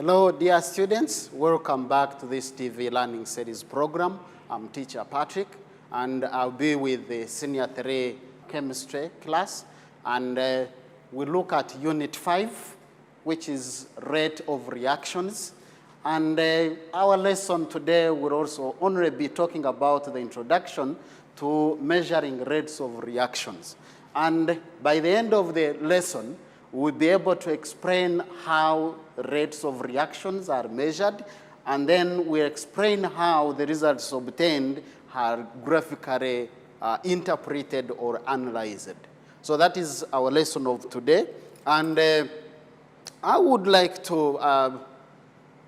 Hello, dear students. Welcome back to this TV Learning Series program. I'm teacher Patrick, and I'll be with the Senior 3 Chemistry class. And we look at Unit 5, which is rate of reactions. And our lesson today will also only be talking about the introduction to measuring rates of reactions. And by the end of the lesson, we'll be able to explain how rates of reactions are measured, and then we'll explain how the results obtained are graphically interpreted or analyzed. So that is our lesson of today. And I would like to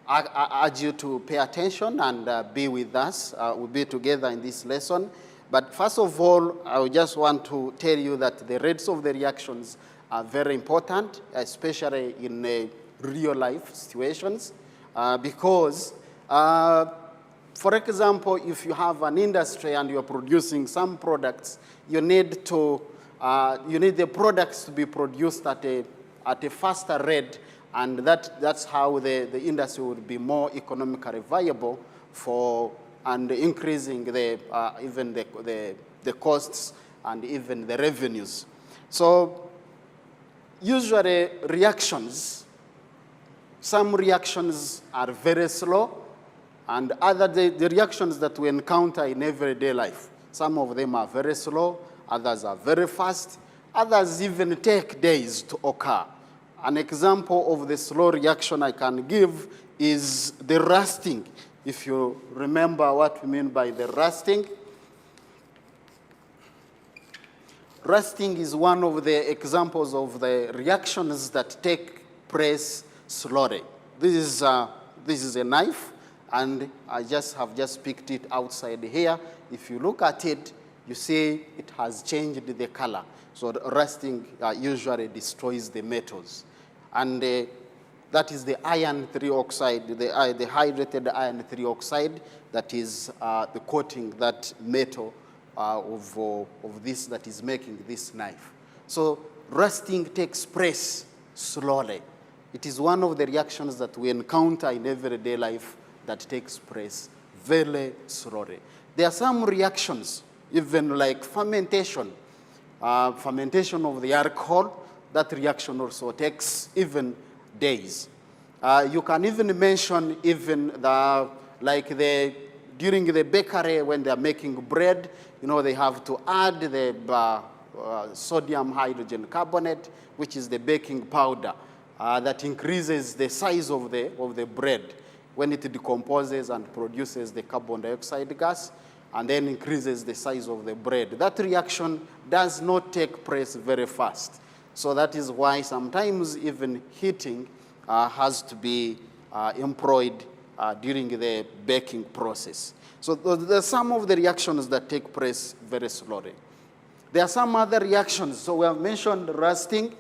urge you to pay attention and be with us. We'll be together in this lesson. But first of all, I just want to tell you that the rates of the reactions are very important, especially in real-life situations, because, for example, if you have an industry and you're producing some products, you need the products to be produced at a faster rate, and that's how the industry would be more economically viable and increasing even the costs and even the revenues. So usually some reactions are very slow, and the reactions that we encounter in everyday life, some of them are very slow, others are very fast, others even take days to occur. An example of the slow reaction I can give is the rusting. If you remember what we mean by the rusting. Rusting is one of the examples of the reactions that take place slowly. This is a knife, and I have just picked it outside here. If you look at it, you see it has changed the color. So the rusting usually destroys the metals. And that is the iron 3 oxide, the hydrated iron 3 oxide, that is the coating that metal of this that is making this knife. So rusting takes place slowly. It is one of the reactions that we encounter in everyday life that takes place very slowly. There are some reactions, even like fermentation. Fermentation of the alcohol, that reaction also takes even days. You can even mention even during the bakery when they are making bread, they have to add the sodium hydrogen carbonate, which is the baking powder that increases the size of the bread when it decomposes and produces the carbon dioxide gas, and then increases the size of the bread. That reaction does not take place very fast. So that is why sometimes even heating has to be employed during the baking process. So there are some of the reactions that take place very slowly. There are some other reactions. So we have mentioned rusting.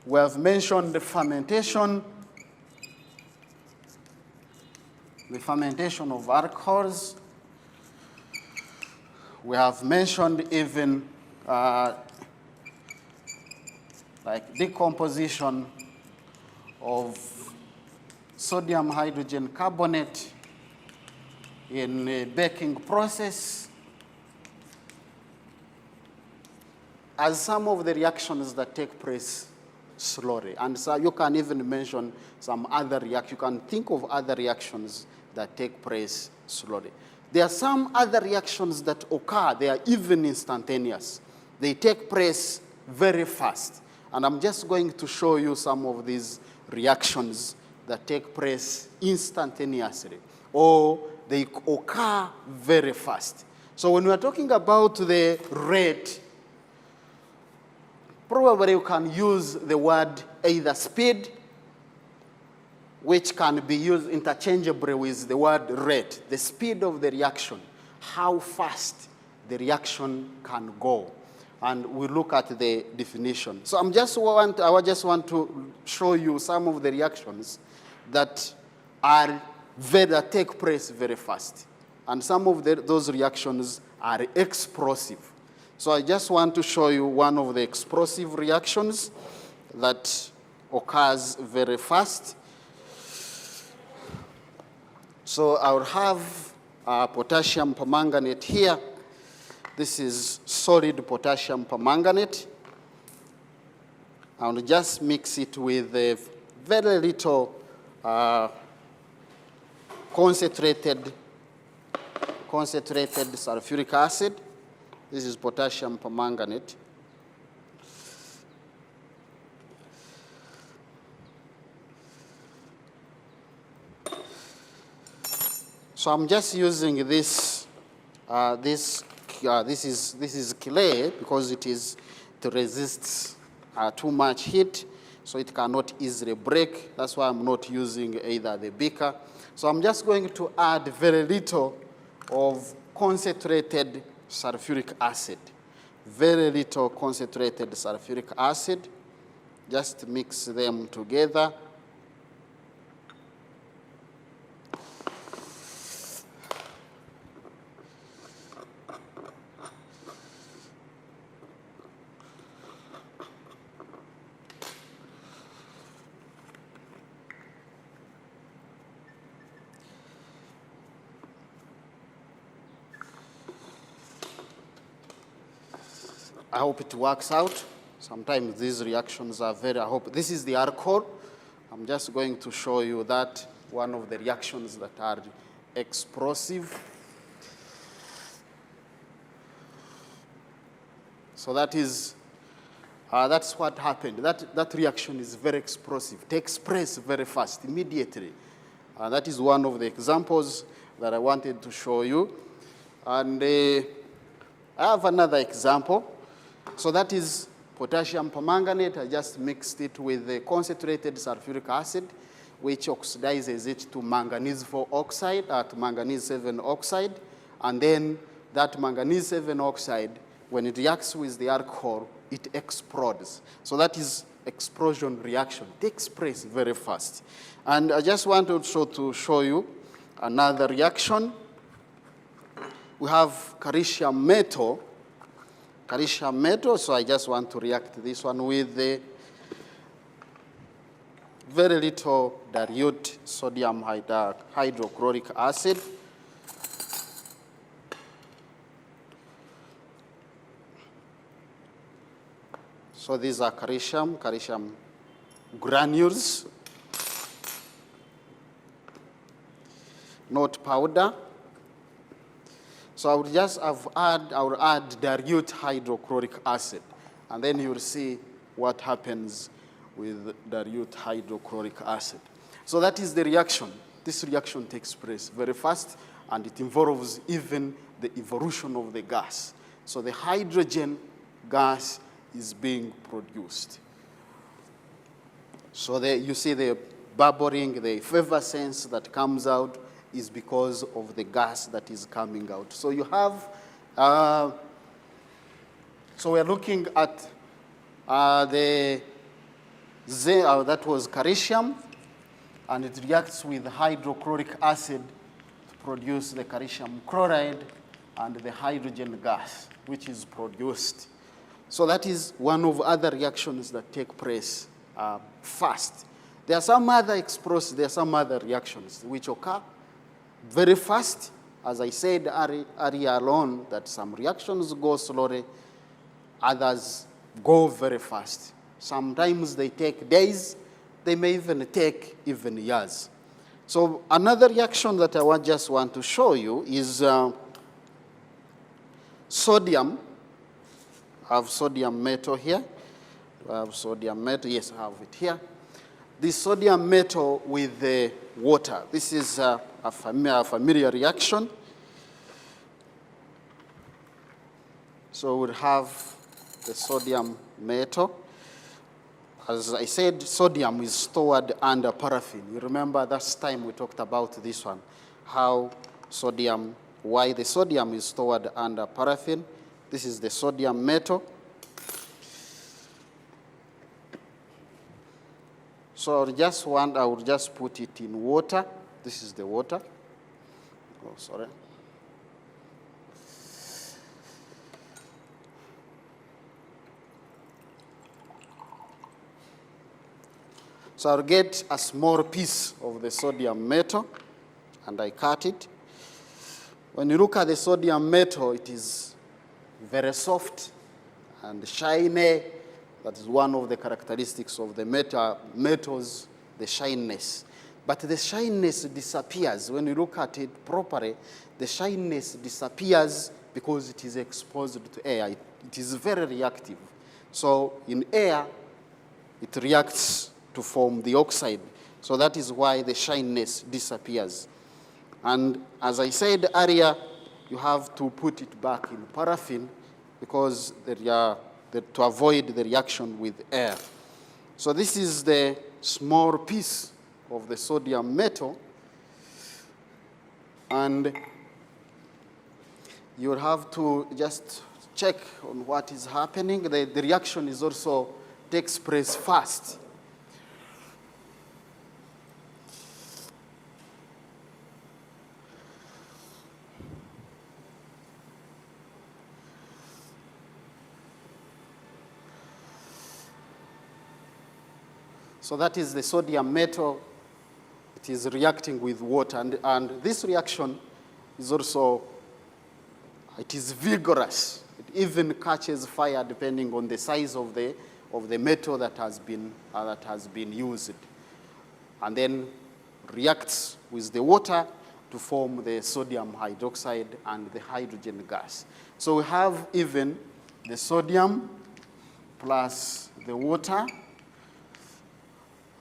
We have mentioned the fermentation of alcohols. We have mentioned even like decomposition of sodium hydrogen carbonate in a baking process as some of the reactions that take place slowly. And so you can even mention some other reactions. You can think of other reactions that take place slowly. There are some other reactions that occur. They are even instantaneous. They take place very fast. And I'm just going to show you some of these reactions that take place instantaneously, or they occur very fast. So when we're talking about the rate, probably you can use the word either speed, which can be used interchangeably with the word rate, the speed of the reaction, how fast the reaction can go. And we look at the definition. So I just want to show you some of the reactions that take place very fast. And some of those reactions are explosive. So I just want to show you one of the explosive reactions that occurs very fast. So I'll have potassium permanganate here. This is solid potassium permanganate. I'll just mix it with a very little concentrated sulfuric acid. This is potassium permanganate. So I'm just using this. This is clay because it resists too much heat, so it cannot easily break. That's why I'm not using either the beaker. So I'm just going to add very little of concentrated sulfuric acid. Very little concentrated sulfuric acid. Just mix them together. I hope it works out. Sometimes these reactions are I hope this is the alcohol. I'm just going to show you that one of the reactions that are explosive. So that's what happened. That reaction is very explosive, takes place very fast, immediately. That is one of the examples that I wanted to show you. And I have another example. So that is potassium permanganate. I just mixed it with the concentrated sulfuric acid, which oxidizes it to manganese 4 oxide, to manganese 7 oxide. And then that manganese 7 oxide, when it reacts with the alcohol, it explodes. So that is explosion reaction. It takes place very fast. And I just want also to show you another reaction. We have calcium metal. Calcium metal, so I just want to react this one with the very little dilute sodium hydrochloric acid. So these are calcium granules, not powder. So I will add dilute hydrochloric acid, and then you'll see what happens with dilute hydrochloric acid. So that is the reaction. This reaction takes place very fast, and it involves even the evolution of the gas. So the hydrogen gas is being produced. So you see the bubbling, the effervescence that comes out is because of the gas that is coming out. So you have, so we're looking at that was calcium, and it reacts with hydrochloric acid to produce the calcium chloride and the hydrogen gas, which is produced. So that is one of other reactions that take place fast. There are some other reactions which occur very fast. As I said earlier on, that some reactions go slowly, others go very fast. Sometimes they take days, they may even take years. So another reaction that I just want to show you is sodium. I have sodium metal here. Do I have sodium metal? Yes, I have it here. This sodium metal with the water. This is a familiar reaction. So we'll have the sodium metal. As I said, sodium is stored under paraffin. You remember last time we talked about this one, why the sodium is stored under paraffin. This is the sodium metal. So I will just put it in water. This is the water. Oh, sorry. So I'll get a small piece of the sodium metal. and I cut it. When you look at the sodium metal, it is very soft and shiny. That is one of the characteristics of the metals, the shininess. But the shininess disappears. When you look at it properly, the shininess disappears because it is exposed to air. It is very reactive. So in air, it reacts to form the oxide. So that is why the shininess disappears. And as I said earlier, you have to put it back in paraffin because to avoid the reaction with air. So this is the small piece of the sodium metal. And you will have to just check on what is happening. The reaction is also takes place fast. So that is the sodium metal. It is reacting with water. And this reaction is also, it is vigorous. It even catches fire depending on the size of the metal that has been used. And then reacts with the water to form the sodium hydroxide and the hydrogen gas. So we have even the sodium plus the water.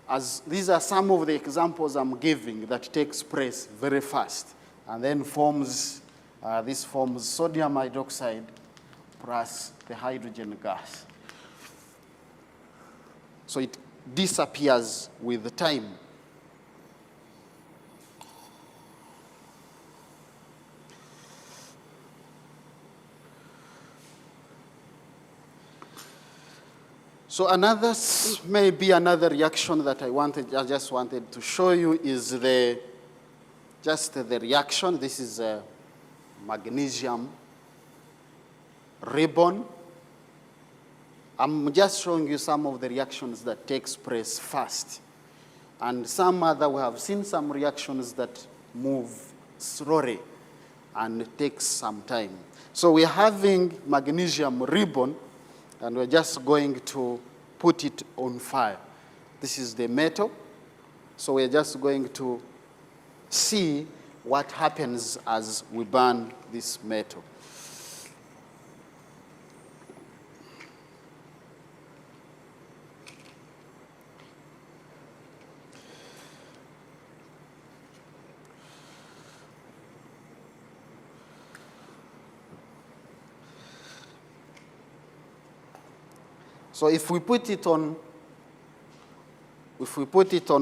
As these are some of the examples I'm giving that takes place very fast, and then this forms sodium hydroxide plus the hydrogen gas. So it disappears with the time. So maybe another reaction that I just wanted to show you is the reaction. This is a magnesium ribbon. I'm just showing you some of the reactions that takes place fast. And we have seen some reactions that move slowly and takes some time. So we're having magnesium ribbon, and we're just going to put it on fire. This is the metal. So we're just going to see what happens as we burn this metal. So if we put it on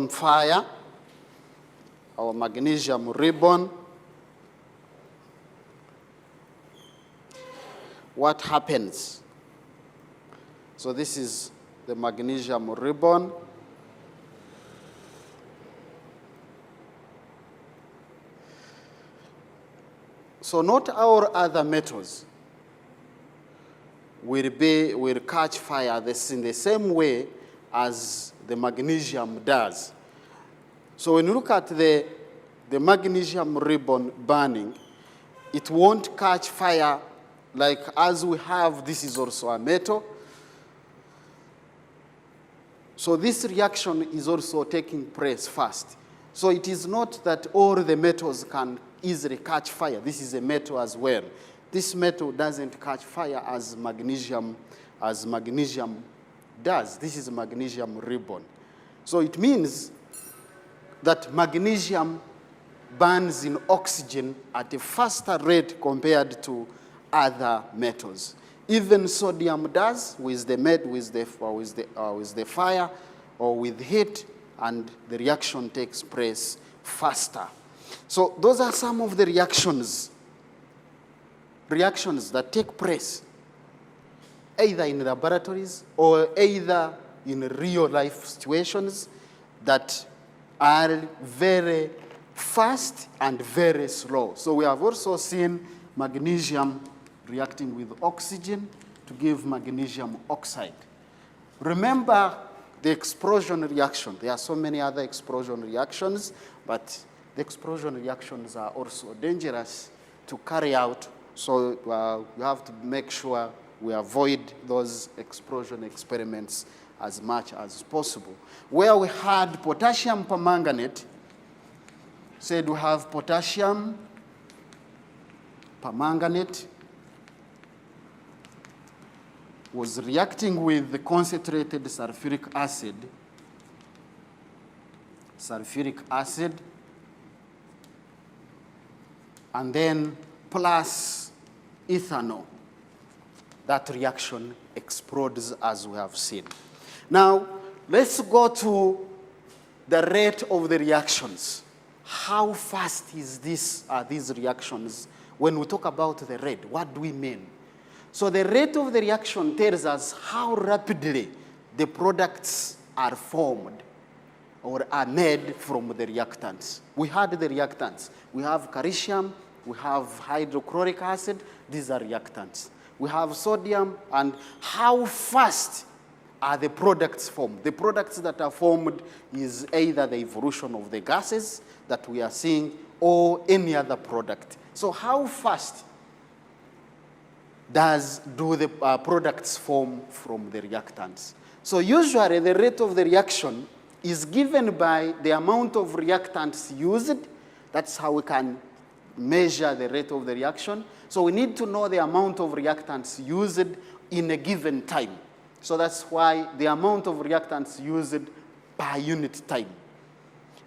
fire, our magnesium ribbon, what happens? So this is the magnesium ribbon. So not all other metals will catch fire in the same way as the magnesium does. So when you look at the magnesium ribbon burning, it won't catch fire like as we have. This is also a metal. So this reaction is also taking place fast. So it is not that all the metals can easily catch fire. This is a metal as well. This metal doesn't catch fire as magnesium does. This is magnesium ribbon. So it means that magnesium burns in oxygen at a faster rate compared to other metals. Even sodium does with the fire or with heat, and the reaction takes place faster. So those are some of the reactions that take place either in laboratories or either in real life situations that are very fast and very slow. So we have also seen magnesium reacting with oxygen to give magnesium oxide. Remember the explosion reaction. There are so many other explosion reactions, but the explosion reactions are also dangerous to carry out. So we have to make sure we avoid those explosion experiments as much as possible. Where we had potassium permanganate, said we have potassium permanganate was reacting with the concentrated sulfuric acid, and then plus ethanol. That reaction explodes as we have seen. Now, let's go to the rate of the reactions. How fast are these reactions? When we talk about the rate, what do we mean? So the rate of the reaction tells us how rapidly the products are formed or are made from the reactants. We had the reactants. We have calcium, we have hydrochloric acid, these are reactants. We have sodium, and how fast are the products formed? The products that are formed is either the evolution of the gases that we are seeing or any other product. So how fast do the products form from the reactants? So usually the rate of the reaction is given by the amount of reactants used. That's how we can measure the rate of the reaction. So we need to know the amount of reactants used in a given time. So that's why the amount of reactants used per unit time.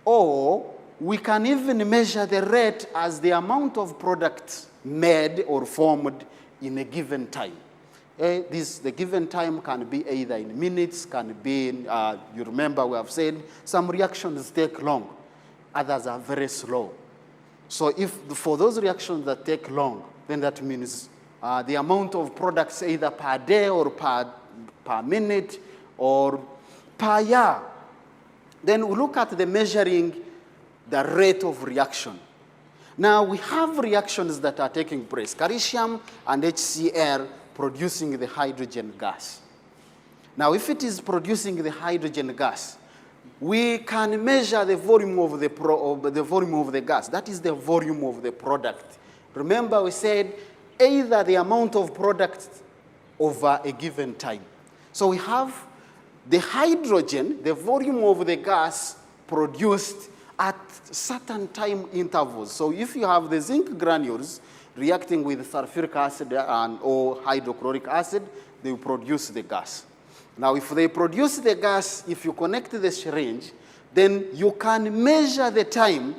Or we can even measure the rate as the amount of products made or formed in a given time. The given time can be either in minutes, can be in, you remember we have said, some reactions take long, others are very slow. So for those reactions that take long, then that means the amount of products either per day or per minute or per year. Then we look at the measuring the rate of reaction. Now we have reactions that are taking place. Calcium and HCl producing the hydrogen gas. Now if it is producing the hydrogen gas, we can measure the volume of the gas. That is the volume of the product. Remember we said either the amount of product over a given time. So we have the hydrogen, the volume of the gas produced at certain time intervals. So if you have the zinc granules reacting with sulfuric acid or hydrochloric acid, they will produce the gas. Now, if they produce the gas, if you connect the syringe, then you can measure the time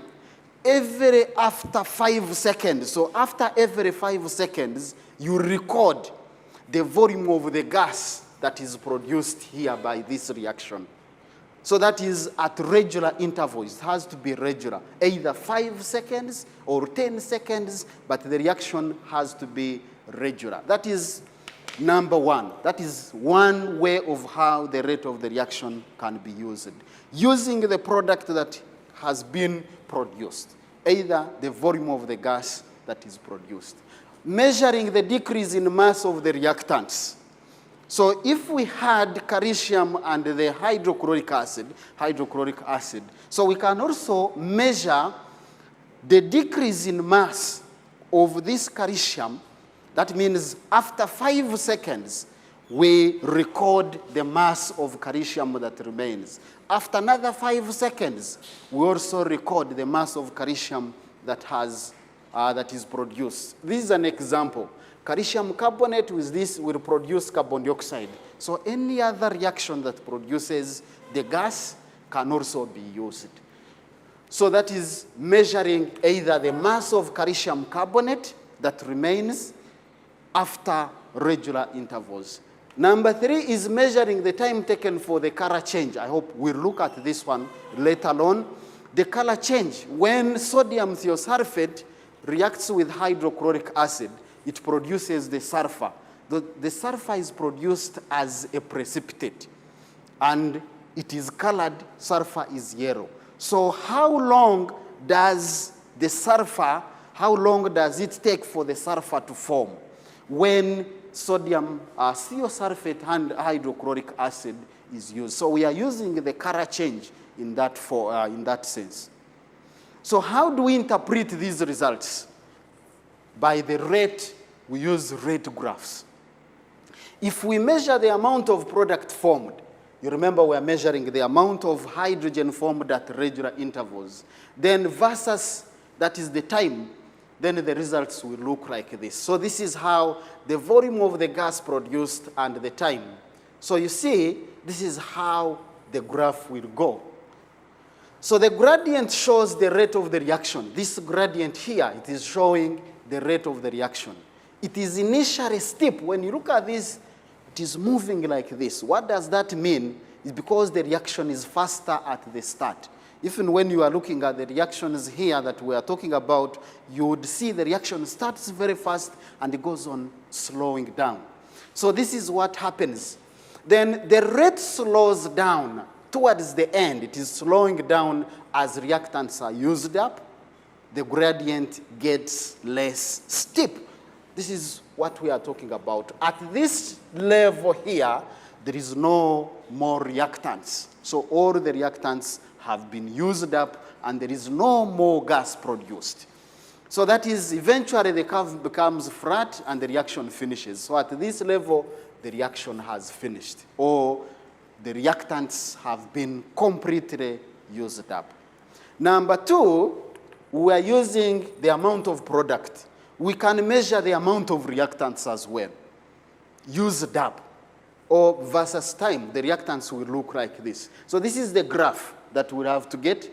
after 5 seconds. So after every 5 seconds, you record the volume of the gas that is produced here by this reaction. So that is at regular intervals. It has to be regular, either 5 seconds or 10 seconds, but the reaction has to be regular. That is number one. That is one way of how the rate of the reaction can be used. Using the product that has been produced, either the volume of the gas that is produced. Measuring the decrease in mass of the reactants. So if we had calcium and the hydrochloric acid, so we can also measure the decrease in mass of this calcium. That means after 5 seconds, we record the mass of calcium that remains. After another 5 seconds, we also record the mass of calcium that is produced. This is an example. Calcium carbonate with this will produce carbon dioxide. So any other reaction that produces the gas can also be used. So that is measuring either the mass of calcium carbonate that remains after regular intervals. Number 3 is measuring the time taken for the color change. I hope we'll look at this one later on. The color change, when sodium thiosulfate reacts with hydrochloric acid, it produces the sulfur. The sulfur is produced as a precipitate, and it is colored, sulfur is yellow. So how long does it take for the sulfur to form when sodium thiosulfate and hydrochloric acid is used? So we are using the color change in that sense. So how do we interpret these results? By the rate, we use rate graphs. If we measure the amount of product formed, you remember we're measuring the amount of hydrogen formed at regular intervals, then versus, that is the time, then the results will look like this. So this is how the volume of the gas produced and the time. So you see, this is how the graph will go. So the gradient shows the rate of the reaction. This gradient here, it is showing the rate of the reaction. It is initially steep. When you look at this, it is moving like this. What does that mean? It's because the reaction is faster at the start. Even when you are looking at the reactions here that we are talking about, you would see the reaction starts very fast and it goes on slowing down. So this is what happens. Then the rate slows down towards the end. It is slowing down as reactants are used up. The gradient gets less steep. This is what we are talking about. At this level here, there is no more reactants. So all the reactants have been used up and there is no more gas produced. So that is eventually the curve becomes flat and the reaction finishes. So at this level, the reaction has finished, or the reactants have been completely used up. Number two, we are using the amount of product. We can measure the amount of reactants as well, used up, or versus time. The reactants will look like this. So this is the graph that we have to get.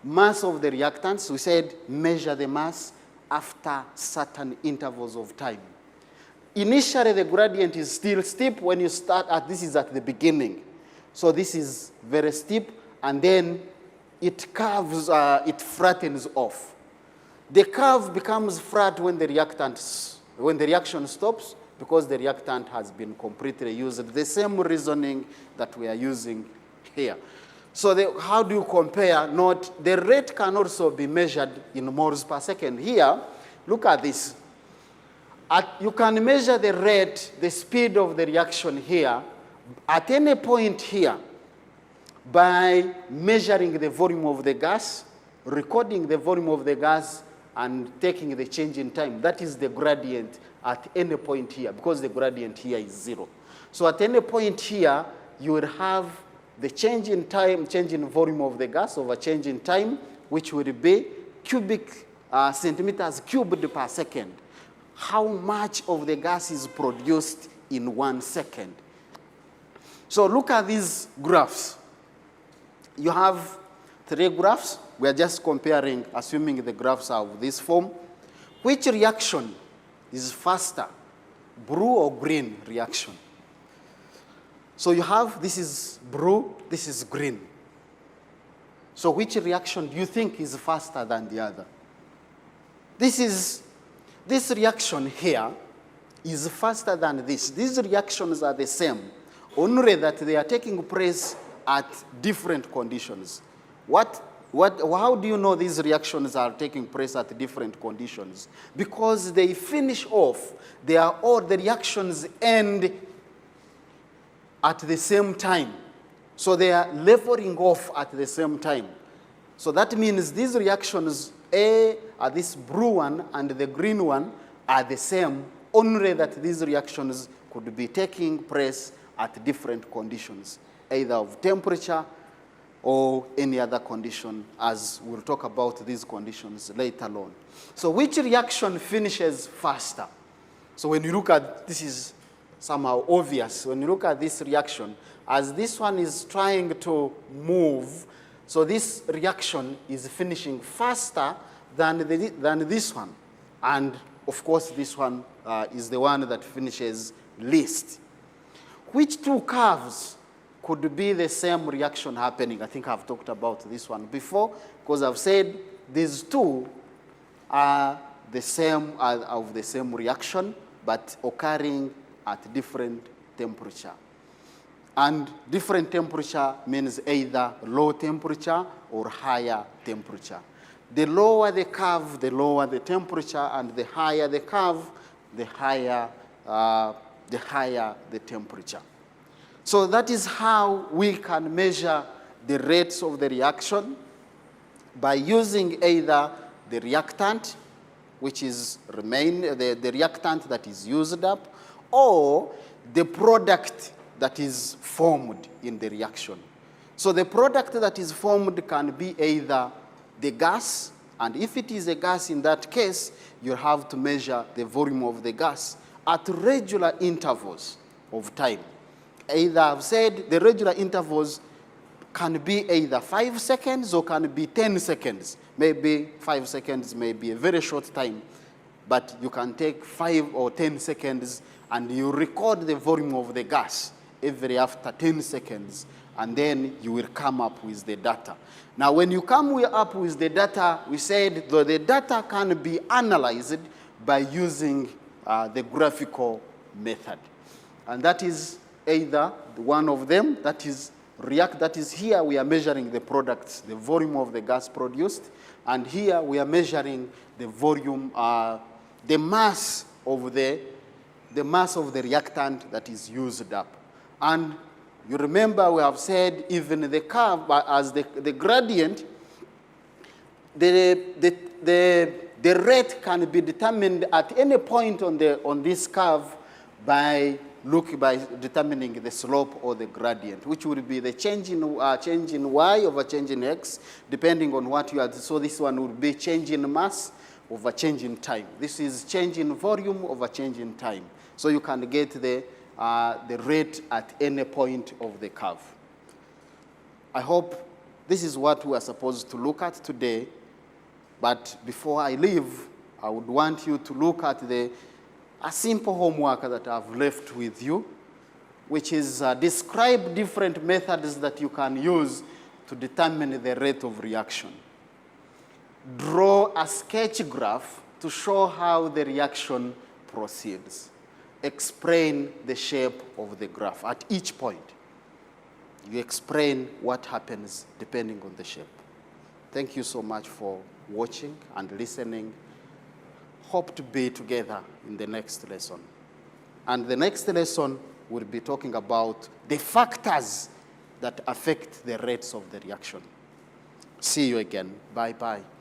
Mass of the reactants, we said measure the mass after certain intervals of time. Initially, the gradient is still steep when you start at, this is at the beginning. So this is very steep, and then it curves, it flattens off. The curve becomes flat when the reaction stops, because the reactant has been completely used. The same reasoning that we are using here. So how do you compare? Note, the rate can also be measured in moles per second. Here, look at this. You can measure the rate, the speed of the reaction here, at any point here, by measuring the volume of the gas, recording the volume of the gas, and taking the change in time. That is the gradient at any point here, because the gradient here is 0. So at any point here, you will have the change in time, change in volume of the gas over change in time, which will be cubic centimeters cubed per second. How much of the gas is produced in 1 second? So look at these graphs. You have 3 graphs. We are just comparing, assuming the graphs are of this form. Which reaction is faster, blue or green reaction? So you have, this is blue, this is green. So which reaction do you think is faster than the other? This reaction here is faster than this. These reactions are the same, only that they are taking place at different conditions. How do you know these reactions are taking place at different conditions? Because they finish off, the reactions end at the same time. So they are leveling off at the same time. So that means these reactions, this blue one and the green one, are the same, only that these reactions could be taking place at different conditions, either of temperature or any other condition, as we'll talk about these conditions later on. So which reaction finishes faster? So when you look at, this is somehow obvious, when you look at this reaction, as this one is trying to move, so this reaction is finishing faster than this one. And of course, this one is the one that finishes least. Which two curves could be the same reaction happening? I think I've talked about this one before, because I've said these two are the same, of the same reaction, but occurring at different temperature. And different temperature means either low temperature or higher temperature. The lower the curve, the lower the temperature, and the higher the curve, the higher the temperature. So that is how we can measure the rates of the reaction. by using either the reactant, which is the reactant that is used up, or the product that is formed in the reaction. So the product that is formed can be either the gas, and if it is a gas in that case, you have to measure the volume of the gas at regular intervals of time. Either I've said the regular intervals can be either 5 seconds or can be 10 seconds. Maybe 5 seconds may be a very short time, but you can take 5 or 10 seconds and you record the volume of the gas every after 10 seconds, and then you will come up with the data. Now, when you come up with the data, we said that the data can be analyzed by using the graphical method. And that is either one of them, that is here we are measuring the products, the volume of the gas produced, and here we are measuring the volume, the mass of the reactant that is used up. And you remember we have said even the curve as the gradient, the rate can be determined at any point on this curve by determining the slope or the gradient, which would be the change in y over change in x, depending on what you are. So this one would be change in mass over change in time. This is change in volume over change in time. So you can get the rate at any point of the curve. I hope this is what we are supposed to look at today. But before I leave, I would want you to look at a simple homework that I've left with you, which is describe different methods that you can use to determine the rate of reaction. Draw a sketch graph to show how the reaction proceeds. Explain the shape of the graph at each point. You explain what happens depending on the shape. Thank you so much for watching and listening. Hope to be together in the next lesson. And the next lesson will be talking about the factors that affect the rates of the reaction. See you again. Bye-bye.